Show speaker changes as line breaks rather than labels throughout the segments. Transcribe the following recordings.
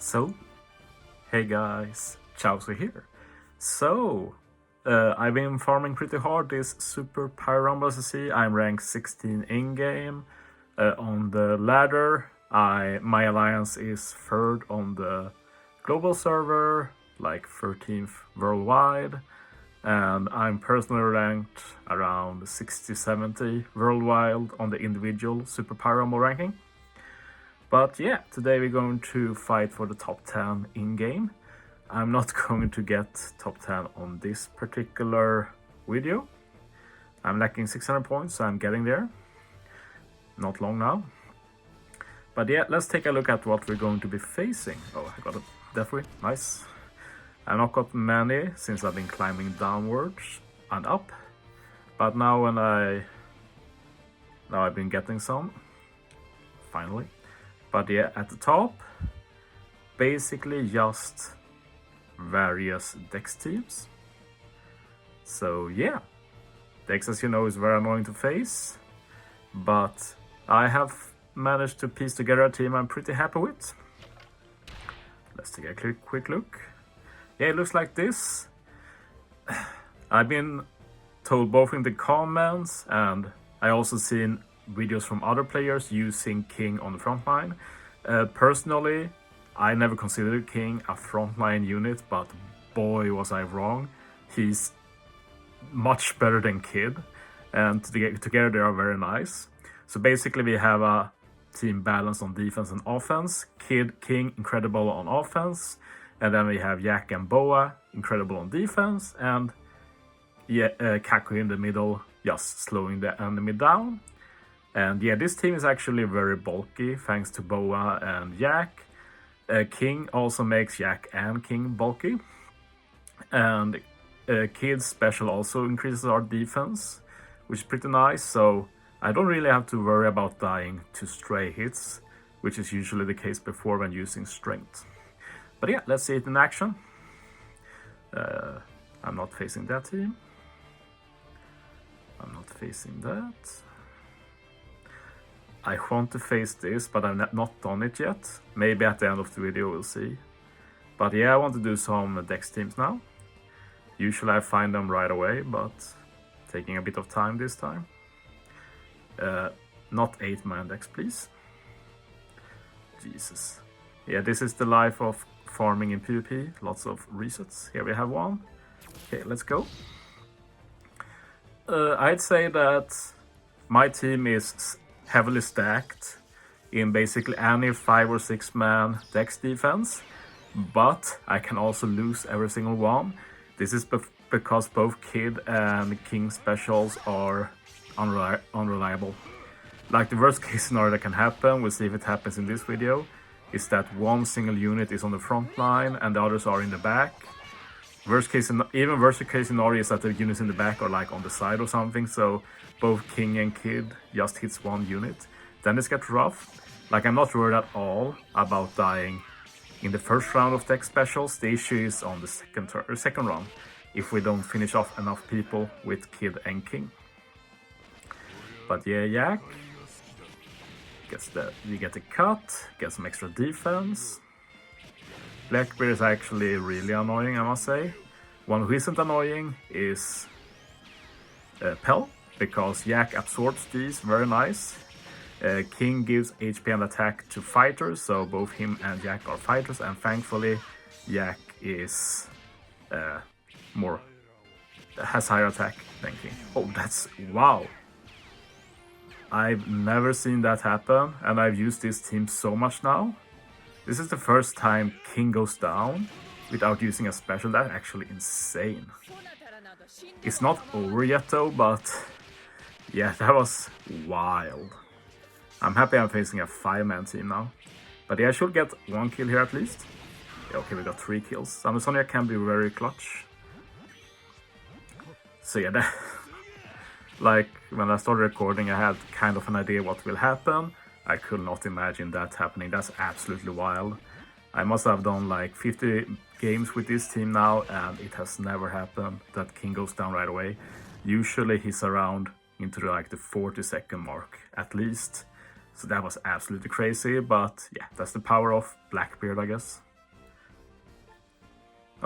So, hey guys, Chauzu here. I've been farming pretty hard this Super Pirate Rumble, as you see. I'm ranked 16 in-game. On the ladder, my alliance is 3rd on the global server, like 13th worldwide. And I'm personally ranked around 60-70 worldwide on the individual Super Pirate Rumble ranking. But yeah, today we're going to fight for the top 10 in-game. I'm not going to get top 10 on this particular video. I'm lacking 600 points, so I'm getting there. Not long now. But yeah, let's take a look at what we're going to be facing. Oh, I got a deathwing, nice. I've not got many since I've been climbing downwards and up. But now I've been getting some, finally. But yeah, at the top, basically just various DEX teams. So yeah, DEX, as you know, is very annoying to face, but I have managed to piece together a team I'm pretty happy with. Let's take a quick look. Yeah, it looks like this. I've been told both in the comments, and I also seen videos from other players using King on the front line. Personally, I never considered King a frontline unit, but boy was I wrong. He's much better than Kid, and together they are very nice. So basically we have a team balance on defense and offense. King, incredible on offense, and then we have Yak and Boa, incredible on defense, and Kaku in the middle, just slowing the enemy down. And yeah, this team is actually very bulky thanks to Boa and Yak. King also makes Yak and King bulky. And Kid's special also increases our defense, which is pretty nice. So I don't really have to worry about dying to stray hits, which is usually the case before when using strength. But yeah, let's see it in action. I'm not facing that team. I'm not facing that. I want to face this, but I've not done it yet. Maybe at the end of the video we'll see. But yeah, I want to do some DEX teams now. Usually I find them right away, but taking a bit of time this time. Not 8-man DEX, please. Jesus. Yeah, this is the life of farming in PvP. Lots of resets. Here we have one. Okay, let's go. I'd say that my team is heavily stacked in basically any 5 or 6 man DEX defense, but I can also lose every single one. This is because both Kid and King specials are unreliable. Like the worst case scenario that can happen, we'll see if it happens in this video, is that one single unit is on the front line and the others are in the back. Even worst case scenario is that the units in the back are like on the side or something, so both King and Kid just hits one unit. Then this gets rough. Like, I'm not worried at all about dying in the first round of DEX specials. The issue is on the second round, if we don't finish off enough people with Kid and King. But yeah, Yak we get the cut, get some extra defense. Blackbeard is actually really annoying, I must say. One who isn't annoying is Pell, because Yak absorbs these, very nice. King gives HP and attack to fighters, so both him and Yak are fighters, and thankfully Yak is has higher attack than King. Oh, that's wow! I've never seen that happen, and I've used this team so much now. This is the first time King goes down without using a special. That's actually insane. It's not over yet though, but yeah, that was wild. I'm happy I'm facing a 5-man team now. But yeah, I should get 1 kill here at least. Yeah, okay, we got 3 kills. Sonya can be very clutch. So yeah, like when I started recording, I had kind of an idea what will happen. I could not imagine that happening. That's absolutely wild. I must have done like 50 games with this team now, and it has never happened that King goes down right away. Usually he's around into like the 40-second mark at least. So that was absolutely crazy, but yeah, that's the power of Blackbeard, I guess.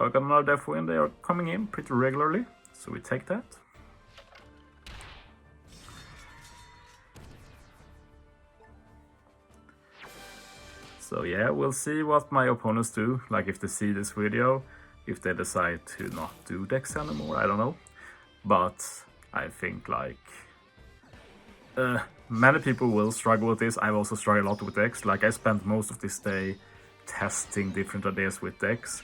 I got another death win. They are coming in pretty regularly, so we take that. So yeah, we'll see what my opponents do, like if they see this video, if they decide to not do DEX anymore, I don't know. But I think like many people will struggle with this. I've also struggled a lot with DEX. Like I spent most of this day testing different ideas with DEX.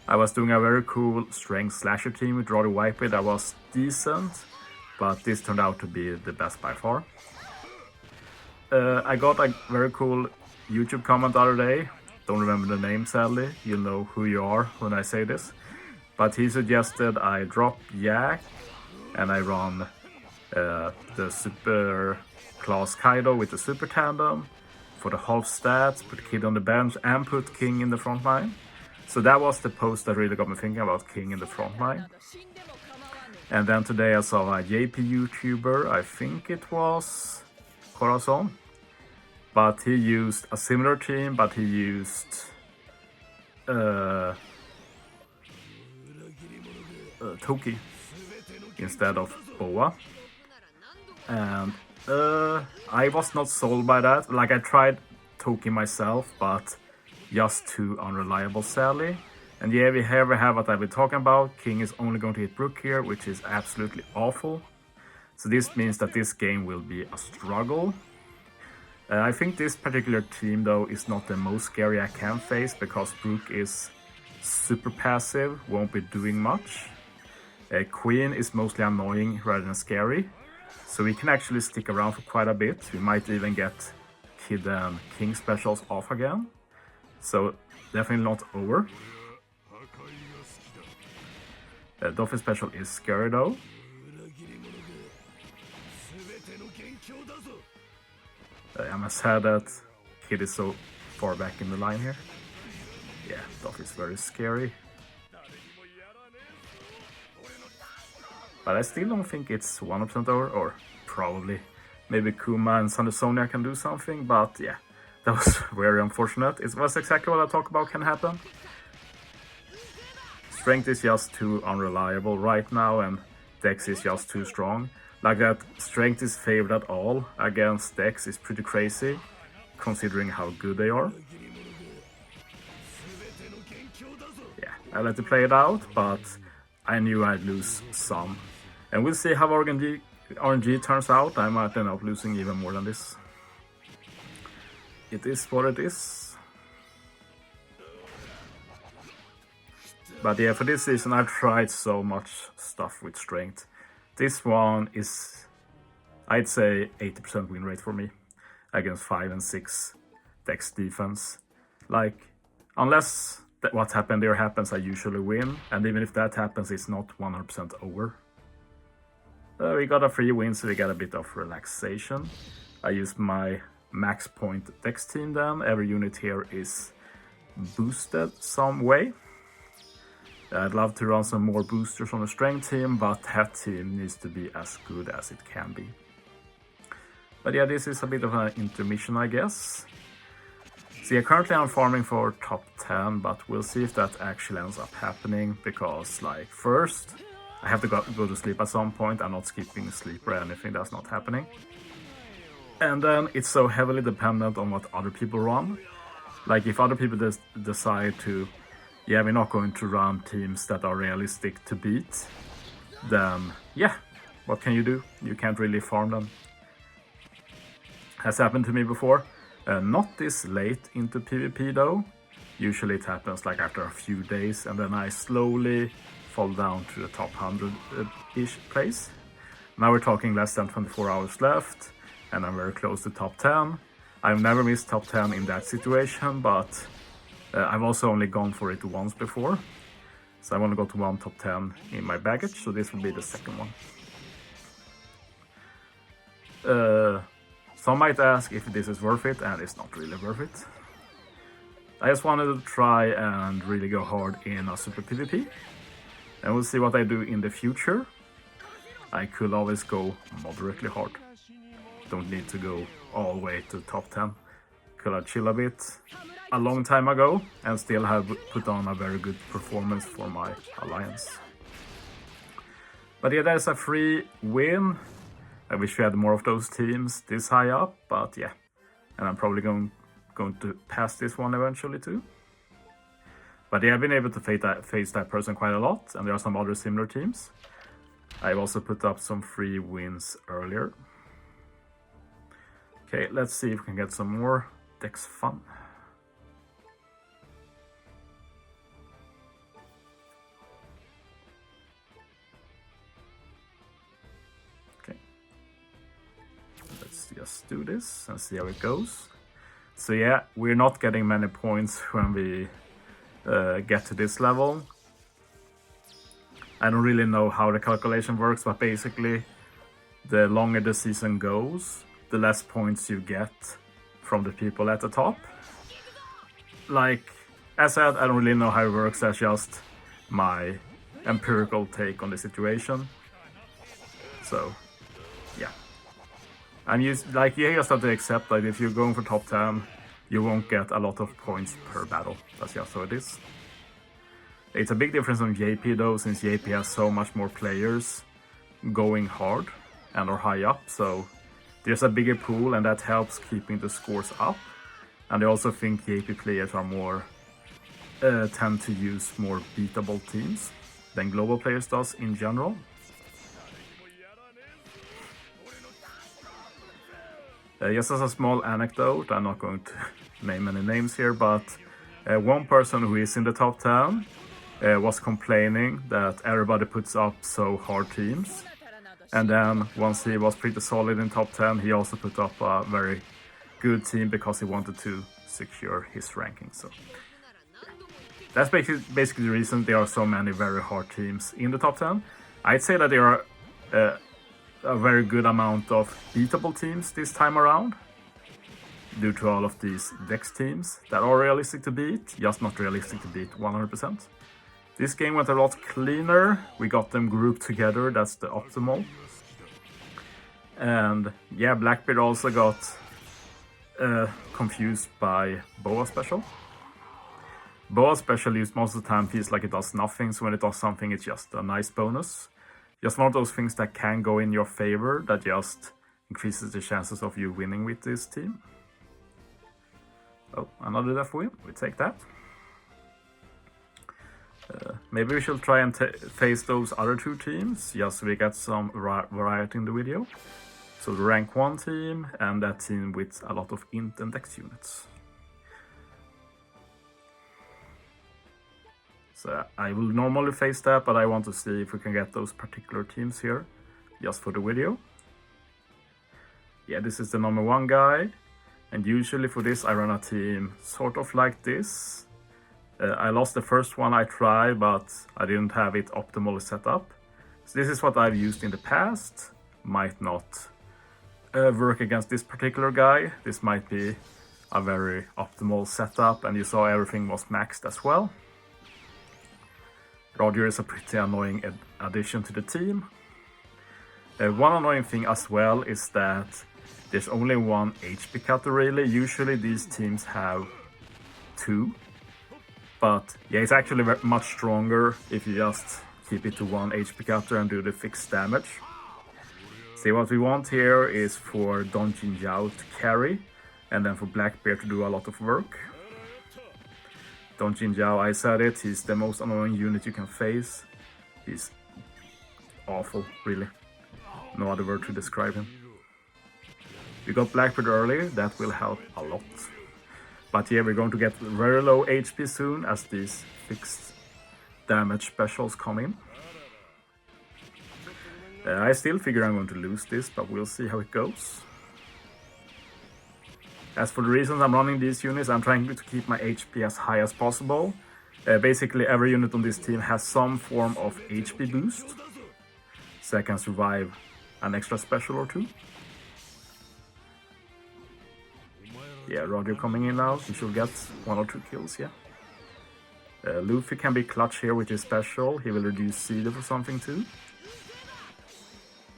I was doing a very cool strength slasher team with Roddy Whitebeard that was decent, but this turned out to be the best by far. I got a very cool YouTube comment the other day. Don't remember the name sadly, you'll know who you are when I say this. But he suggested I drop Yak and I run the super class Kaido with the super tandem for the half stats, put Kid on the bench and put King in the front line. So that was the post that really got me thinking about King in the front line. And then today I saw a JP YouTuber, I think it was Corazon. But he used a similar team, but he used Toki instead of Boa. And I was not sold by that. Like I tried Toki myself, but just too unreliable sadly. And yeah, we have what I've been talking about. King is only going to hit Brook here, which is absolutely awful. So this means that this game will be a struggle. I think this particular team though is not the most scary I can face because Brook is super passive, won't be doing much. Queen is mostly annoying rather than scary, so we can actually stick around for quite a bit. We might even get Kid and King specials off again, so definitely not over. Dolphin special is scary though. I must say that Kid is so far back in the line here. Yeah, Dolphin is very scary. But I still don't think it's 100% over, or probably. Maybe Kuma and Thunder Sonia can do something, but yeah, that was very unfortunate. It was exactly what I talked about can happen. Strength is just too unreliable right now, and Dex is just too strong. Like that strength is favored at all against Dex is pretty crazy, considering how good they are. Yeah, I let it play it out, but I knew I'd lose some. And we'll see how RNG turns out. I might end up losing even more than this. It is what it is. But yeah, for this season I've tried so much stuff with strength. This one is, I'd say, 80% win rate for me against 5 and 6 Dex defense. Like, unless what happened there happens, I usually win. And even if that happens, it's not 100% over. We got a free win, so we got a bit of relaxation. I used my max point Dex team then. Every unit here is boosted some way. I'd love to run some more boosters on the strength team, but that team needs to be as good as it can be. But yeah, this is a bit of an intermission, I guess. So yeah, currently I'm farming for top 10, but we'll see if that actually ends up happening, because like first I have to go to sleep at some point. I'm not skipping sleep or anything, that's not happening. And then it's so heavily dependent on what other people run. Like if other people decide to, yeah, we're not going to run teams that are realistic to beat, then yeah, what can you do? You can't really farm them. Has happened to me before. Not this late into PvP though. Usually it happens like after a few days, and then I slowly fall down to the top 100-ish place. Now we're talking less than 24 hours left, and I'm very close to top 10. I've never missed top 10 in that situation, but I've also only gone for it once before. So I want to go to one top 10 in my baggage, so this will be the second one. Some might ask if this is worth it, and it's not really worth it. I just wanted to try and really go hard in a super PvP. And we'll see what I do in the future. I could always go moderately hard. Don't need to go all the way to top 10. Could I chill a bit? a long time ago and still have put on a very good performance for my alliance. But yeah, there's a free win. I wish we had more of those teams this high up, but yeah. And I'm probably going to pass this one eventually too. But yeah, I've been able to face that person quite a lot, and there are some other similar teams. I've also put up some free wins earlier. Okay, let's see if we can get some more DEX fun. Okay. Let's just do this and see how it goes. So yeah, we're not getting many points when we get to this level. I don't really know how the calculation works, but basically the longer the season goes, the less points you get from the people at the top. Like, as I said, I don't really know how it works, that's just my empirical take on the situation. So, yeah. You just have to accept that if you're going for top 10, you won't get a lot of points per battle. That's just how it is. It's a big difference on JP though, since JP has so much more players going hard and are high up, so there's a bigger pool and that helps keeping the scores up. And I also think JP players are more tend to use more beatable teams than global players does in general. Just as a small anecdote, I'm not going to name any names here, but one person who is in the top 10 was complaining that everybody puts up so hard teams. And then once he was pretty solid in top 10, he also put up a very good team because he wanted to secure his ranking. So that's basically the reason there are so many very hard teams in the top 10. I'd say that there are a very good amount of beatable teams this time around, due to all of these DEX teams that are realistic to beat, just not realistic to beat 100%. This game went a lot cleaner, we got them grouped together, that's the optimal. And yeah, Blackbeard also got confused by Boa Special. Boa Special used most of the time feels like it does nothing, so when it does something it's just a nice bonus. Just one of those things that can go in your favor, that just increases the chances of you winning with this team. Oh, another death win, we take that. Maybe we should try and face those other two teams, just so we get some variety in the video. So the rank 1 team and that team with a lot of int and dex units. So I will normally face that, but I want to see if we can get those particular teams here, just for the video. Yeah, this is the number 1 guy, and usually for this I run a team sort of like this. I lost the first one I tried, but I didn't have it optimally set up. So this is what I've used in the past. Might not work against this particular guy. This might be a very optimal setup, and you saw everything was maxed as well. Roger is a pretty annoying addition to the team. One annoying thing as well is that there's only 1 HP cutter really. Usually these teams have 2. But yeah, it's actually much stronger if you just keep it to 1 HP cutter and do the fixed damage. See, what we want here is for Don Jin Yao to carry, and then for Blackbeard to do a lot of work. Don Jin Yao, I said it, he's the most annoying unit you can face. He's awful, really. No other word to describe him. We got Blackbeard early, that will help a lot. But yeah, we're going to get very low HP soon as these fixed damage specials come in. I still figure I'm going to lose this, but we'll see how it goes. As for the reasons I'm running these units, I'm trying to keep my HP as high as possible. Basically every unit on this team has some form of HP boost, so I can survive an extra special or 2. Yeah, Roger coming in now, he should get 1 or 2 kills, yeah. Luffy can be clutch here with his special, he will reduce Cedar for something too.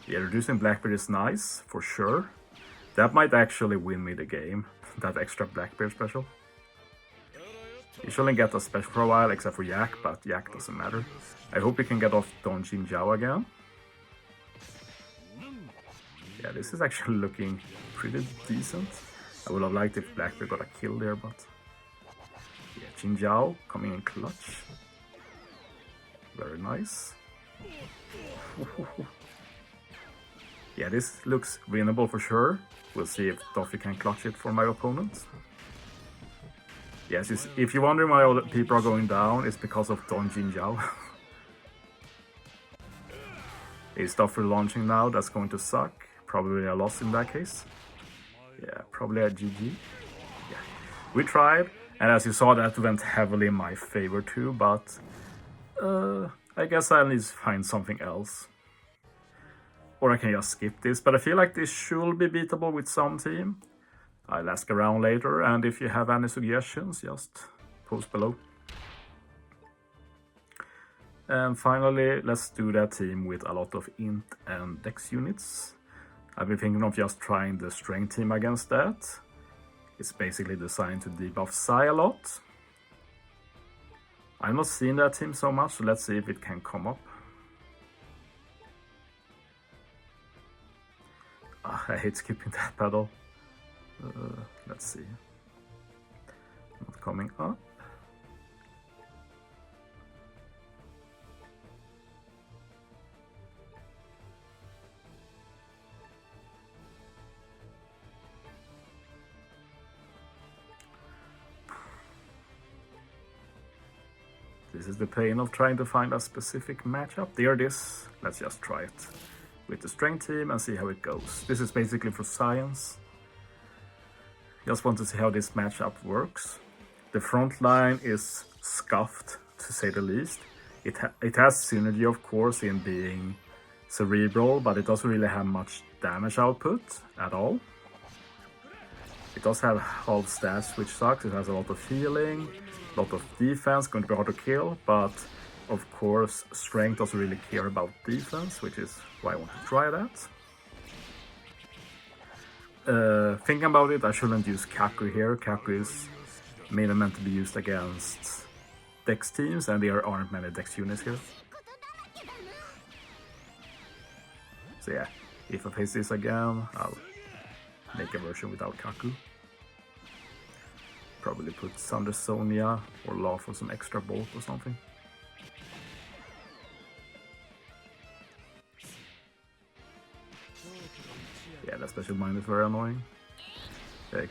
Yeah, reducing Blackbeard is nice, for sure. That might actually win me the game, that extra Blackbeard special. He shouldn't get a special for a while, except for Yak, but Yak doesn't matter. I hope he can get off Don Jin Zhao again. Yeah, this is actually looking pretty decent. I would have liked if Blackbeard got a kill there, but... yeah, Jin Zhao coming in clutch. Very nice. Yeah, this looks winnable for sure. We'll see if Doffy can clutch it for my opponent. Yes, if you're wondering why all the people are going down, it's because of Don Jin Zhao. Is Doffy launching now? That's going to suck. Probably a loss in that case. Yeah, probably a GG. Yeah, we tried, and as you saw, that went heavily in my favor too, but I guess I need to find something else. Or I can just skip this, but I feel like this should be beatable with some team. I'll ask around later, and if you have any suggestions, just post below. And finally, let's do that team with a lot of int and dex units. I've been thinking of just trying the strength team against that. It's basically designed to debuff Psy a lot. I've not seen that team so much, so let's see if it can come up. I hate skipping that battle. Let's see. Not coming up. This is the pain of trying to find a specific matchup. There it is. Let's just try it with the strength team and see how it goes. This is basically for science. Just want to see how this matchup works. The front line is scuffed, to say the least. It has synergy, of course, in being cerebral, but it doesn't really have much damage output at all. It does have half stats, which sucks. It has a lot of healing, a lot of defense, going to be hard to kill, but of course strength doesn't really care about defense, which is why I want to try that. Thinking about it, I shouldn't use Kaku here. Kaku is mainly meant to be used against Dex teams, and there aren't many Dex units here. So yeah, if I face this again, I'll make a version without Kaku. Probably put Thunder Sonia or Law for some extra bolt or something. Yeah, that special mine is very annoying.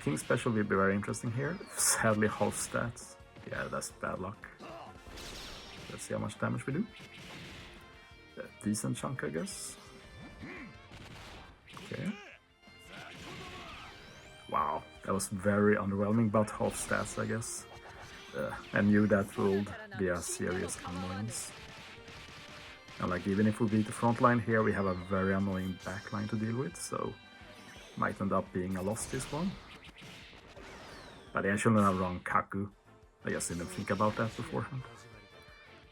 King special will be very interesting here. Sadly, half stats. Yeah, that's bad luck. Let's see how much damage we do. Decent chunk, I guess. Okay. Wow, that was very underwhelming, but half stats, I guess. I knew that would be a serious annoyance. And like, even if we beat the front line here, we have a very annoying back line to deal with, so might end up being a loss this one. But I shouldn't have run Kaku. I just didn't think about that beforehand.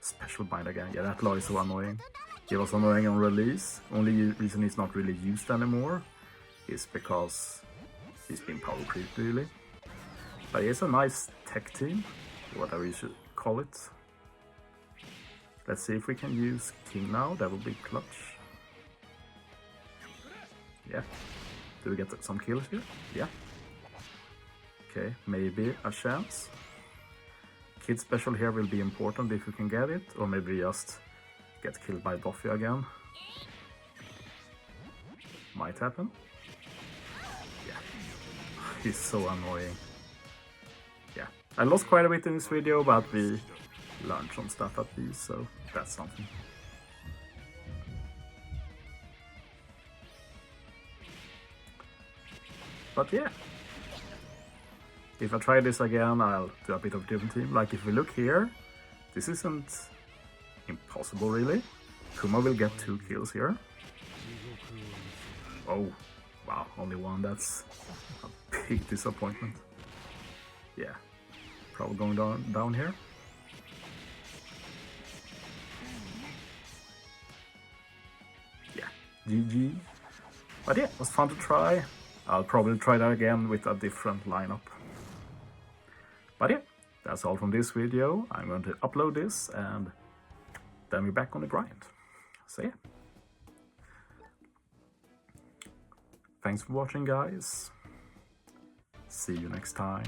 Special bind again. Yeah, that law is so annoying. He was annoying on release. Only reason he's not really used anymore is because he's been power creeped really. But he has a nice tech team, whatever you should call it. Let's see if we can use King now. That will be clutch. Yeah. Do we get some kills here? Yeah. Okay, maybe a chance. Kid special here will be important if we can get it, or maybe just get killed by Doffy again. Might happen. Yeah. He's so annoying. Yeah. I lost quite a bit in this video, but we learned some stuff at least, so that's something. But yeah, if I try this again, I'll do a bit of a different team. Like, if we look here, this isn't impossible really. Kuma will get 2 kills here. Oh, wow, only one. That's a big disappointment. Yeah, probably going down here. Yeah, GG. But yeah, it was fun to try. I'll probably try that again with a different lineup. But yeah, that's all from this video. I'm going to upload this and then we're back on the grind. So yeah. Thanks for watching, guys. See you next time.